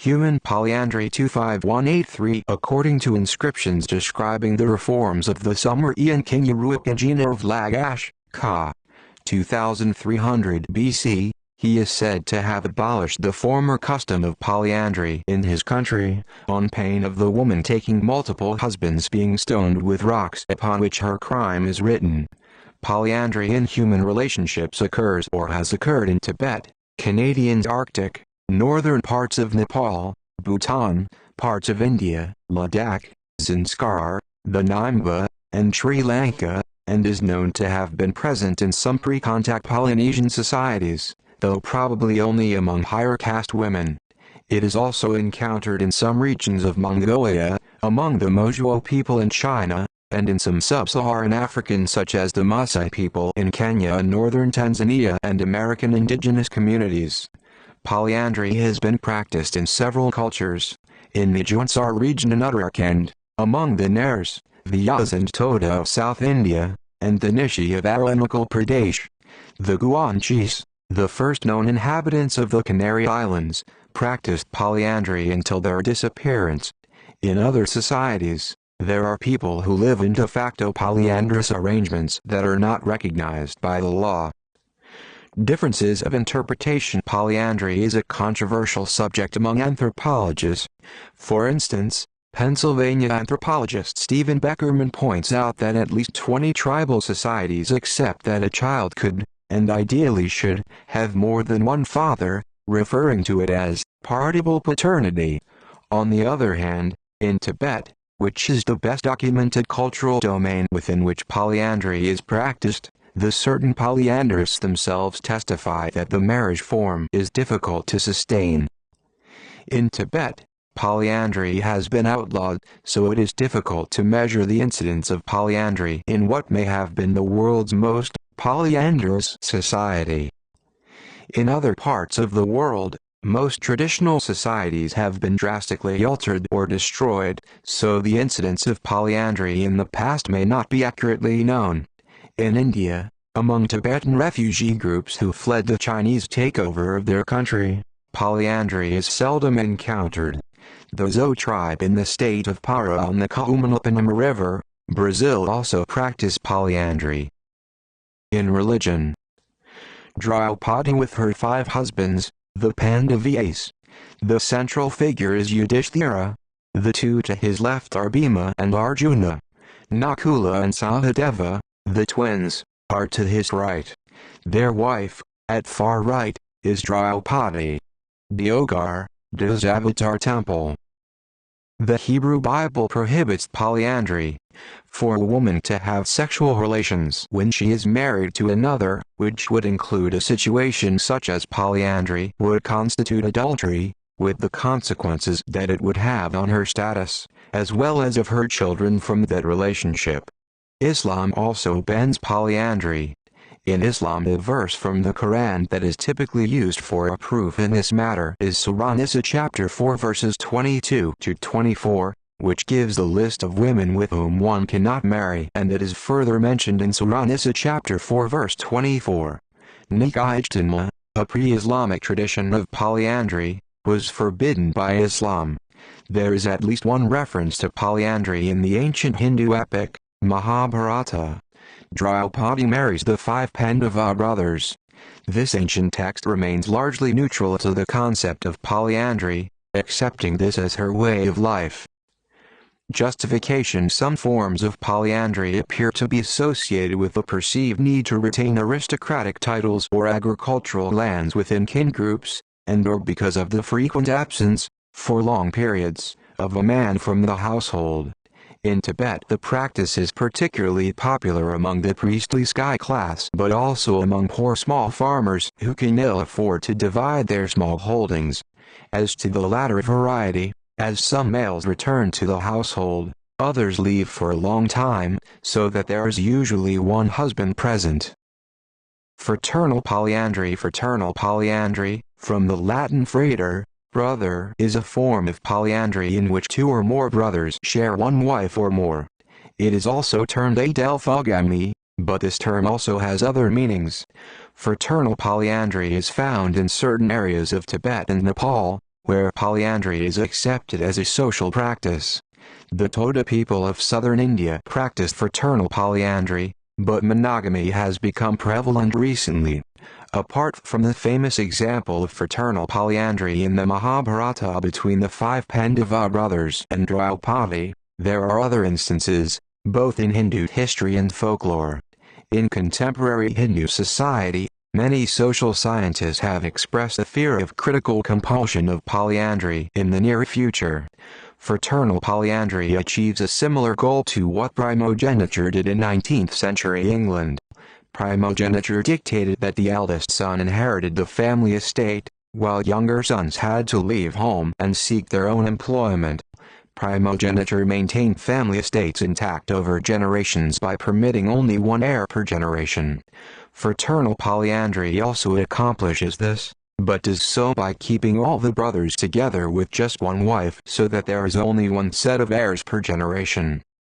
Human Polyandry 25183. According to inscriptions describing the reforms of the Sumerian king Uruiqajina of Lagash, ca. 2300 BC, he is said to have abolished the former custom of polyandry in his country, on pain of the woman taking multiple husbands being stoned with rocks upon which her crime is written. Polyandry in human relationships occurs or has occurred in Tibet, Canadian Arctic, northern parts of Nepal, Bhutan, parts of India, Ladakh, Zanskar, the Nimba, and Sri Lanka, and is known to have been present in some pre-contact Polynesian societies, though probably only among higher caste women. It is also encountered in some regions of Mongolia, among the Mojuo people in China, and in some sub-Saharan Africans such as the Maasai people in Kenya and northern Tanzania and American indigenous communities. Polyandry has been practiced in several cultures, in the Jhansar region in Uttarakhand, among the Nairs, the Yas and Toda of South India, and the Nishi of Arunachal Pradesh. The Guanches, the first known inhabitants of the Canary Islands, practiced polyandry until their disappearance. In other societies, there are people who live in de facto polyandrous arrangements that are not recognized by the law. Differences of interpretation. Polyandry is a controversial subject among anthropologists. For instance, Pennsylvania anthropologist Stephen Beckerman points out that at least 20 tribal societies accept that a child could, and ideally should, have more than one father, referring to it as partible paternity. On the other hand, in Tibet, which is the best documented cultural domain within which polyandry is practiced, the certain polyandrists themselves testify that the marriage form is difficult to sustain. In Tibet, polyandry has been outlawed, so it is difficult to measure the incidence of polyandry in what may have been the world's most polyandrous society. In other parts of the world, most traditional societies have been drastically altered or destroyed, so the incidence of polyandry in the past may not be accurately known. In India, among Tibetan refugee groups who fled the Chinese takeover of their country, polyandry is seldom encountered. The Zhou tribe in the state of Para on the Kahumanapinama River, Brazil also practice polyandry. In religion, Draupadi with her 5 husbands, the Pandavas. The central figure is Yudhishthira. The 2 to his left are Bhima and Arjuna. Nakula and Sahadeva, the twins, are to his right. Their wife, at far right, is Draupadi. Deogar, does Avatar Temple. The Hebrew Bible prohibits polyandry. For a woman to have sexual relations when she is married to another, which would include a situation such as polyandry, would constitute adultery, with the consequences that it would have on her status, as well as of her children from that relationship. Islam also bans polyandry. In Islam, the verse from the Quran that is typically used for a proof in this matter is Surah Nisa chapter 4 verses 22 to 24, which gives the list of women with whom one cannot marry, and it is further mentioned in Surah Nisa chapter 4 verse 24. Nikah ijtima, a pre-Islamic tradition of polyandry, was forbidden by Islam. There is at least one reference to polyandry in the ancient Hindu epic, Mahabharata. Draupadi marries the 5 Pandava brothers. This ancient text remains largely neutral to the concept of polyandry, accepting this as her way of life. Justification. Some forms of polyandry appear to be associated with the perceived need to retain aristocratic titles or agricultural lands within kin groups, and/or because of the frequent absence, for long periods, of a man from the household. In Tibet, the practice is particularly popular among the priestly sky class, but also among poor small farmers who can ill afford to divide their small holdings. As to the latter variety, as some males return to the household, others leave for a long time, so that there is usually one husband present. Fraternal polyandry. Fraternal polyandry, from the Latin frater, brother, is a form of polyandry in which 2 or more brothers share one wife or more. It is also termed adelphogamy, but this term also has other meanings. Fraternal polyandry is found in certain areas of Tibet and Nepal, where polyandry is accepted as a social practice. The Toda people of southern India practiced fraternal polyandry, but monogamy has become prevalent recently. Apart from the famous example of fraternal polyandry in the Mahabharata between the 5 Pandava brothers and Draupadi, there are other instances, both in Hindu history and folklore. In contemporary Hindu society, many social scientists have expressed a fear of critical compulsion of polyandry in the near future. Fraternal polyandry achieves a similar goal to what primogeniture did in 19th century England. Primogeniture dictated that the eldest son inherited the family estate, while younger sons had to leave home and seek their own employment. Primogeniture maintained family estates intact over generations by permitting only one heir per generation. Fraternal polyandry also accomplishes this, but does so by keeping all the brothers together with just one wife so that there is only one set of heirs per generation.